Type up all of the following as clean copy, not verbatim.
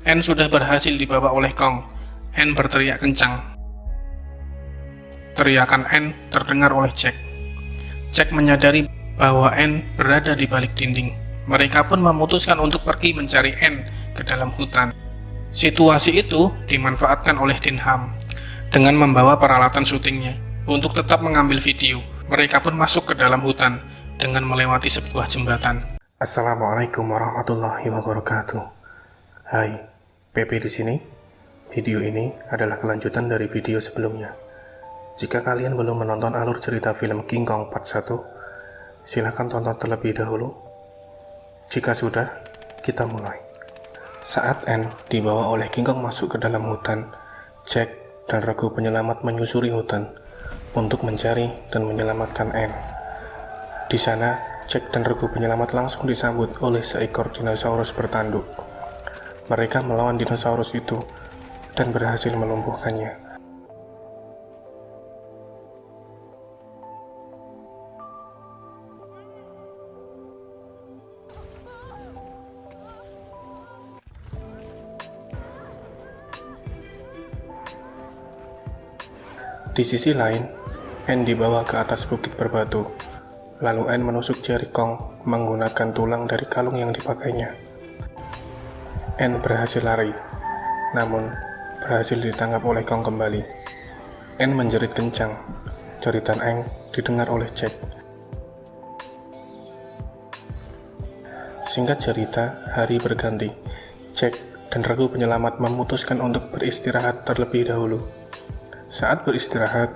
N sudah berhasil dibawa oleh Kong. N berteriak kencang. Teriakan N terdengar oleh Jack. Jack menyadari bahwa N berada di balik dinding. Mereka pun memutuskan untuk pergi mencari N ke dalam hutan. Situasi itu dimanfaatkan oleh Denham dengan membawa peralatan syutingnya untuk tetap mengambil video. Mereka pun masuk ke dalam hutan dengan melewati sebuah jembatan. Assalamualaikum warahmatullahi wabarakatuh. Hai, PP di sini. Video ini adalah kelanjutan dari video sebelumnya. Jika kalian belum menonton alur cerita film King Kong Part 1, silahkan tonton terlebih dahulu. Jika sudah, kita mulai. Saat N dibawa oleh King Kong masuk ke dalam hutan, Jack dan regu penyelamat menyusuri hutan untuk mencari dan menyelamatkan N. Di sana, Jack dan regu penyelamat langsung disambut oleh seekor dinosaurus bertanduk. Mereka melawan dinosaurus itu dan berhasil melumpuhkannya. Di sisi lain, N dibawa ke atas bukit berbatu. Lalu N menusuk jari Kong menggunakan tulang dari kalung yang dipakainya. N berhasil lari, namun berhasil ditangkap oleh Kong kembali. N menjerit kencang. Jeritan N didengar oleh Jack. Singkat cerita, hari berganti. Jack dan regu penyelamat memutuskan untuk beristirahat terlebih dahulu. Saat beristirahat,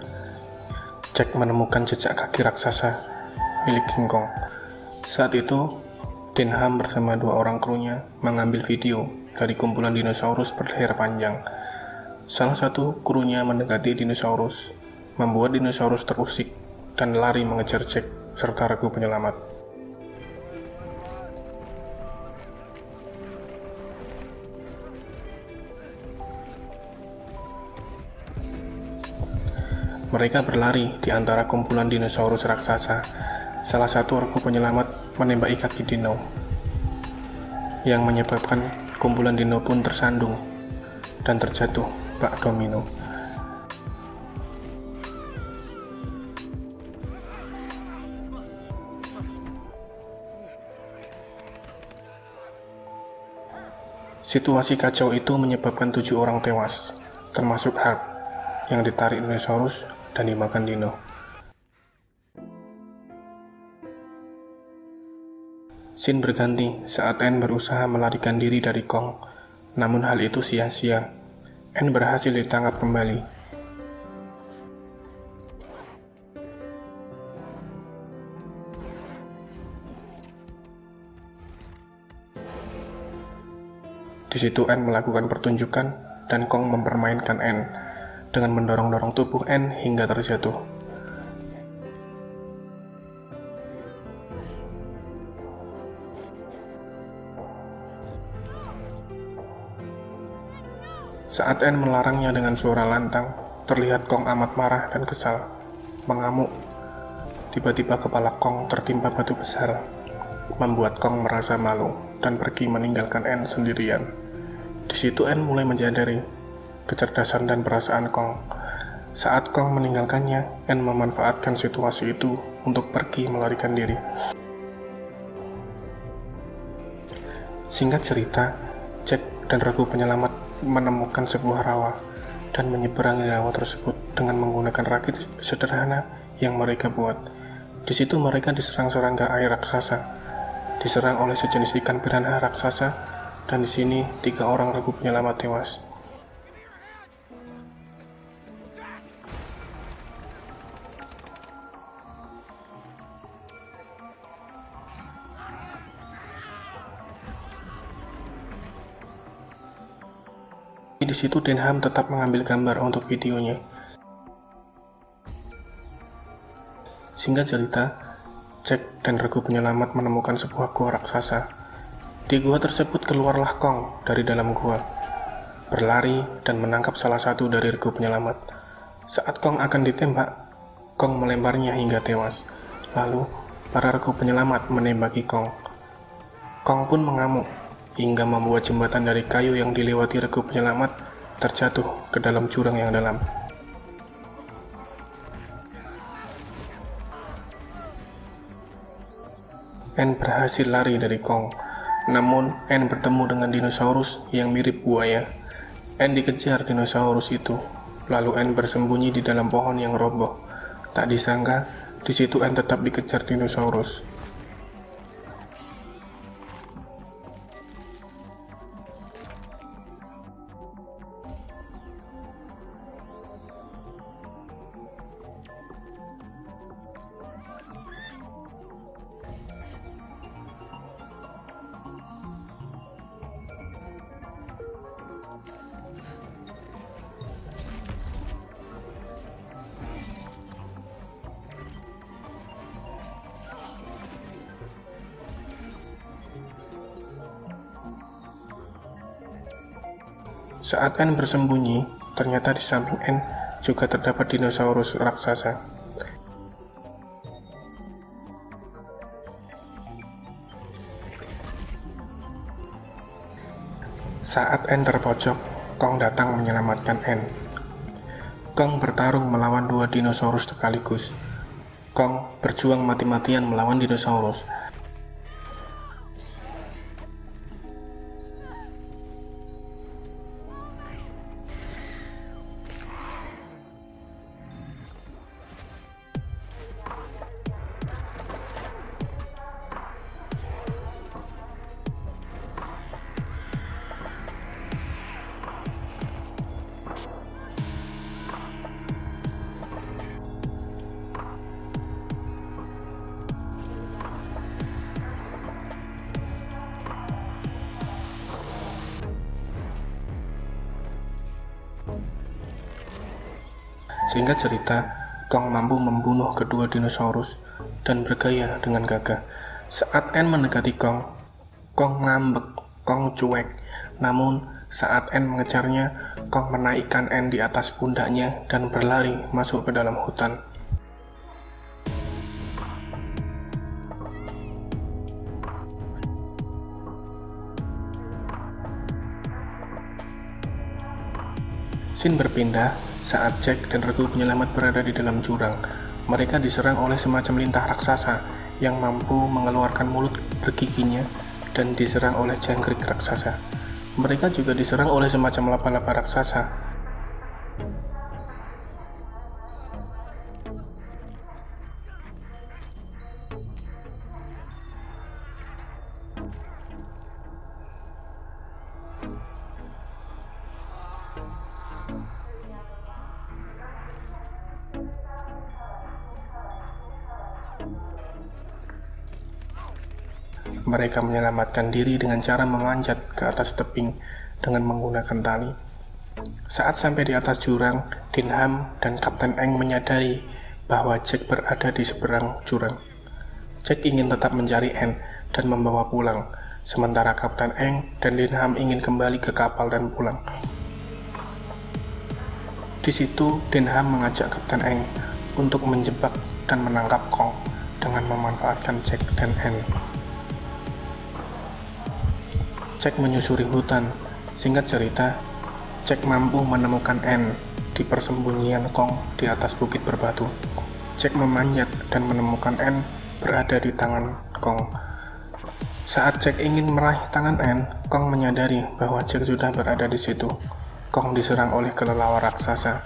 Jack menemukan jejak kaki raksasa milik King Kong. Saat itu, Denham bersama dua orang krunya mengambil video dari kumpulan dinosaurus berleher panjang. Salah satu krunya mendekati dinosaurus, membuat dinosaurus terusik dan lari mengejar Jack serta regu penyelamat. Mereka berlari di antara kumpulan dinosaurus raksasa. Salah satu regu penyelamat menembaki kaki dino, yang menyebabkan kumpulan dino pun tersandung dan terjatuh bak domino. Situasi kacau itu menyebabkan 7 orang tewas, termasuk Harp yang ditarik dinosaurus dan dimakan dino. Scene berganti saat N berusaha melarikan diri dari Kong, namun hal itu sia-sia. N berhasil ditangkap kembali. Di situ N melakukan pertunjukan dan Kong mempermainkan N dengan mendorong-dorong tubuh N hingga terjatuh. Saat N melarangnya dengan suara lantang, terlihat Kong amat marah dan kesal, mengamuk. Tiba-tiba kepala Kong tertimpa batu besar, membuat Kong merasa malu dan pergi meninggalkan N sendirian. Di situ N mulai menyadari kecerdasan dan perasaan Kong. Saat Kong meninggalkannya, N memanfaatkan situasi itu untuk pergi melarikan diri. Singkat cerita, Jack dan regu penyelamat menemukan sebuah rawa dan menyeberangi rawa tersebut dengan menggunakan rakit sederhana yang mereka buat. Di situ mereka diserang serangga air raksasa, diserang oleh sejenis ikan piranha raksasa, dan di sini 3 orang regu penyelamat tewas. Di situ Denham tetap mengambil gambar untuk videonya. Singkat cerita, Jack dan regu penyelamat menemukan sebuah gua raksasa. Di gua tersebut keluarlah Kong dari dalam gua, berlari dan menangkap salah satu dari regu penyelamat. Saat Kong akan ditembak, Kong melemparnya hingga tewas. Lalu, para regu penyelamat menembaki Kong. Kong pun mengamuk. hingga membuat jembatan dari kayu yang dilewati regu penyelamat terjatuh ke dalam jurang yang dalam. Anne berhasil lari dari Kong, namun Anne bertemu dengan dinosaurus yang mirip buaya. Anne dikejar dinosaurus itu, lalu Anne bersembunyi di dalam pohon yang roboh. Tak disangka, di situ Anne tetap dikejar dinosaurus. Saat Anne bersembunyi, ternyata di samping Anne juga terdapat dinosaurus raksasa. Saat Anne terpojok, Kong datang menyelamatkan Anne. Kong bertarung melawan dua dinosaurus sekaligus. Kong berjuang mati-matian melawan dinosaurus. Singkat cerita, Kong mampu membunuh kedua dinosaurus dan bergaya dengan gagah. Saat Anne mendekati Kong, Kong ngambek, Kong cuek. Namun, saat Anne mengejarnya, Kong menaikkan Anne di atas pundaknya dan berlari masuk ke dalam hutan. Scene berpindah saat Jack dan regu penyelamat berada di dalam jurang. Mereka diserang oleh semacam lintah raksasa yang mampu mengeluarkan mulut bergiginya dan diserang oleh jangkrik raksasa. Mereka juga diserang oleh semacam laba-laba raksasa. Mereka menyelamatkan diri dengan cara memanjat ke atas tebing dengan menggunakan tali. Saat sampai di atas jurang, Denham dan Kapten Eng menyadari bahwa Jack berada di seberang jurang. Jack ingin tetap mencari Anne dan membawa pulang, sementara Kapten Eng dan Denham ingin kembali ke kapal dan pulang. Di situ, Denham mengajak Kapten Eng untuk menjebak dan menangkap Kong dengan memanfaatkan Jack dan Anne. Jack menyusuri hutan. Singkat cerita, Jack mampu menemukan Anne di persembunyian Kong di atas bukit berbatu. Jack memanjat dan menemukan Anne berada di tangan Kong. Saat Jack ingin meraih tangan Anne, Kong menyadari bahwa Jack sudah berada di situ. Kong diserang oleh kelelawar raksasa.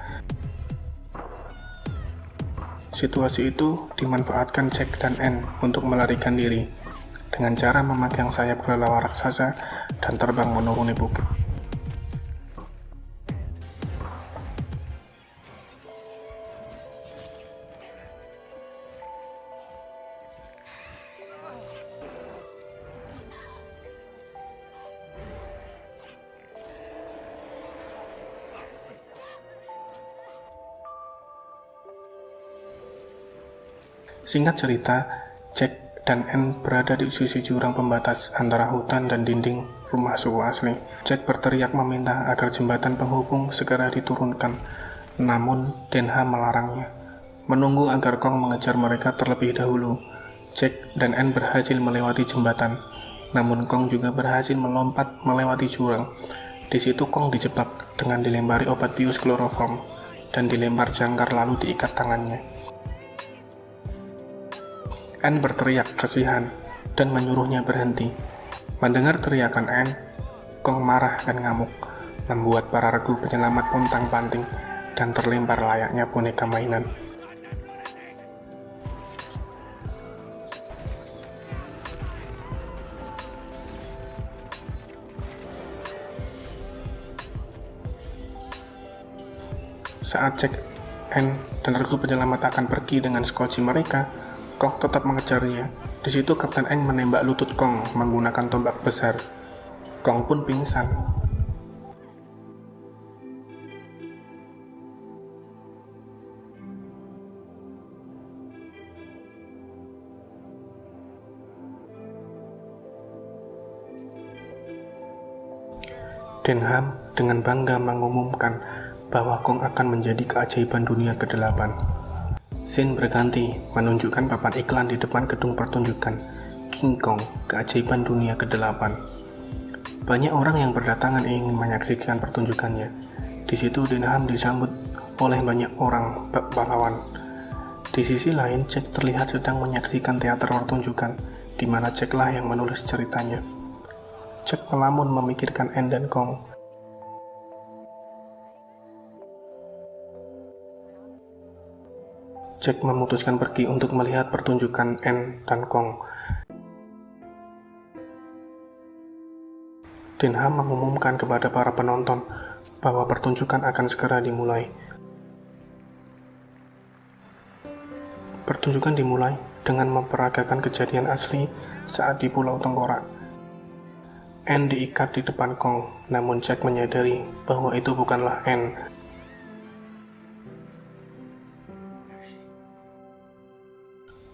Situasi itu dimanfaatkan Jack dan Anne untuk melarikan diri dengan cara memegang sayap kelelawar raksasa dan terbang menuruni bukit. Singkat cerita, Jack dan Anne berada di sisi jurang pembatas antara hutan dan dinding rumah suku asli. Jack berteriak meminta agar jembatan penghubung segera diturunkan, namun Denham melarangnya. Menunggu agar Kong mengejar mereka terlebih dahulu, Jack dan Anne berhasil melewati jembatan. Namun Kong juga berhasil melompat melewati jurang. Di situ Kong dijebak dengan dilempari obat bius kloroform dan dilempar jangkar lalu diikat tangannya. Anne berteriak kasihan dan menyuruhnya berhenti. Mendengar teriakan Anne, Kong marah dan ngamuk, membuat para regu penyelamat pontang-panting dan terlempar layaknya boneka mainan. Saat Jack, Anne, dan regu penyelamat akan pergi dengan skoci mereka, Kong tetap mengejarnya. Di situ Kapten Eng menembak lutut Kong menggunakan tombak besar. Kong pun pingsan. Denham dengan bangga mengumumkan bahwa Kong akan menjadi keajaiban dunia ke-8. Scene berganti menunjukkan papan iklan di depan gedung pertunjukan King Kong, keajaiban dunia ke-8. Banyak orang yang berdatangan ingin menyaksikan pertunjukannya. Di situ Denham disambut oleh banyak orang pahlawan. Di sisi lain, Jack terlihat sedang menyaksikan teater pertunjukan, di mana Jack lah yang menulis ceritanya. Jack melamun memikirkan Anne dan Kong. Jack memutuskan pergi untuk melihat pertunjukan Anne dan Kong. Denham mengumumkan kepada para penonton bahwa pertunjukan akan segera dimulai. Pertunjukan dimulai dengan memperagakan kejadian asli saat di Pulau Tengkorak. Anne diikat di depan Kong, namun Jack menyadari bahwa itu bukanlah Anne.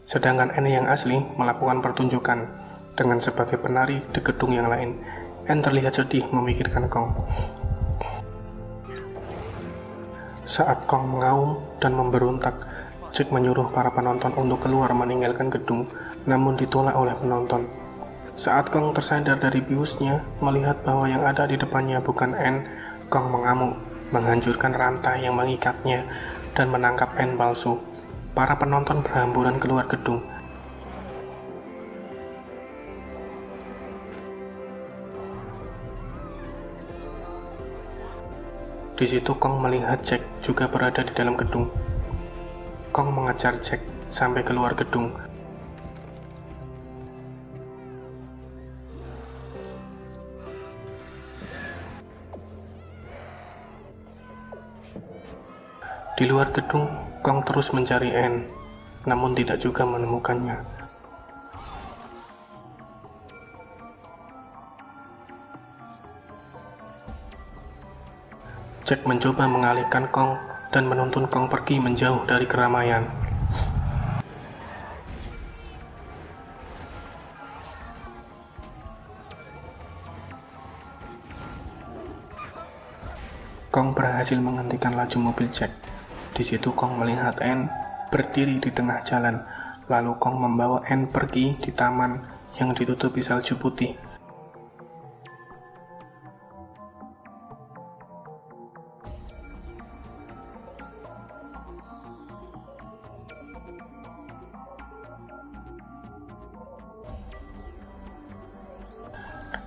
Sedangkan Anne yang asli melakukan pertunjukan dengan sebagai penari di gedung yang lain. Anne terlihat sedih memikirkan Kong. Saat Kong mengaum dan memberontak, Jack menyuruh para penonton untuk keluar meninggalkan gedung, namun ditolak oleh penonton. Saat Kong tersadar dari biusnya, melihat bahwa yang ada di depannya bukan Anne, Kong mengamuk, menghancurkan rantai yang mengikatnya, dan menangkap Anne palsu. Para penonton berhamburan keluar gedung. Di situ Kong melihat Jack juga berada di dalam gedung. Kong mengejar Jack sampai keluar gedung. Di luar gedung, Kong terus mencari Anne, namun tidak juga menemukannya. Jack mencoba mengalihkan Kong dan menuntun Kong pergi menjauh dari keramaian. Kong berhasil menghentikan laju mobil Jack. Di situ Kong melihat Anne berdiri di tengah jalan, lalu Kong membawa Anne pergi di taman yang ditutupi salju putih.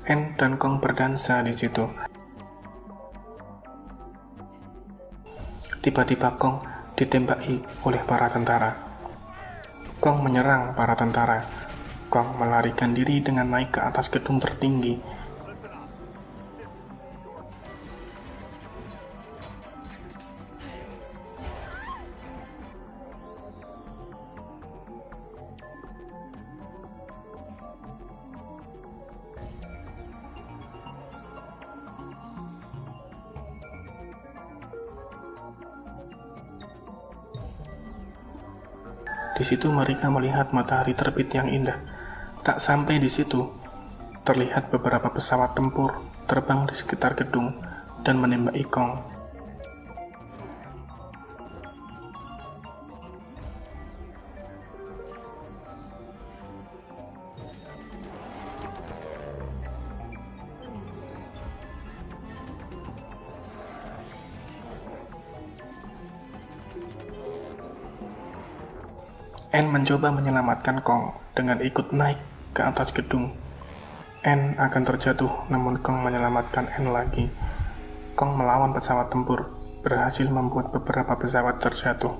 Anne dan Kong berdansa di situ. Tiba-tiba Kong ditembaki oleh para tentara. Kong menyerang para tentara. Kong melarikan diri dengan naik ke atas gedung tertinggi. Di situ mereka melihat matahari terbit yang indah. Tak sampai di situ, terlihat beberapa pesawat tempur terbang di sekitar gedung dan menembaki Kong. N mencoba menyelamatkan Kong dengan ikut naik ke atas gedung. N akan terjatuh, namun Kong menyelamatkan N lagi. Kong melawan pesawat tempur, berhasil membuat beberapa pesawat terjatuh.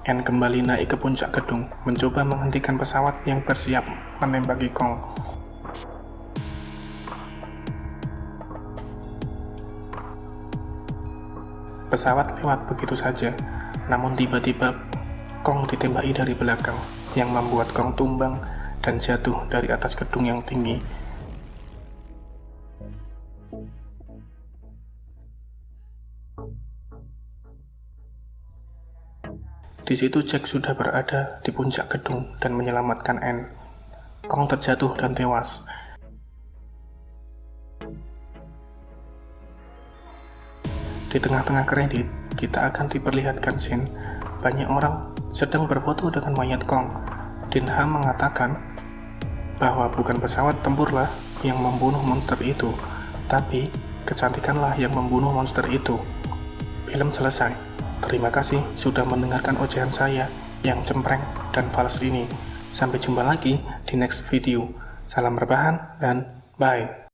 N kembali naik ke puncak gedung, mencoba menghentikan pesawat yang bersiap menembaki Kong. Pesawat lewat begitu saja, namun tiba-tiba Kong ditembaki dari belakang, yang membuat Kong tumbang dan jatuh dari atas gedung yang tinggi. Di situ Jack sudah berada di puncak gedung dan menyelamatkan N. Kong terjatuh dan tewas. Di tengah-tengah kredit, kita akan diperlihatkan scene banyak orang sedang berfoto dengan mayat Kong. Dinha mengatakan bahwa bukan pesawat tempurlah yang membunuh monster itu, tapi kecantikanlah yang membunuh monster itu. Film selesai. Terima kasih sudah mendengarkan ocehan saya yang cempreng dan fals ini. Sampai jumpa lagi di next video. Salam rebahan dan bye.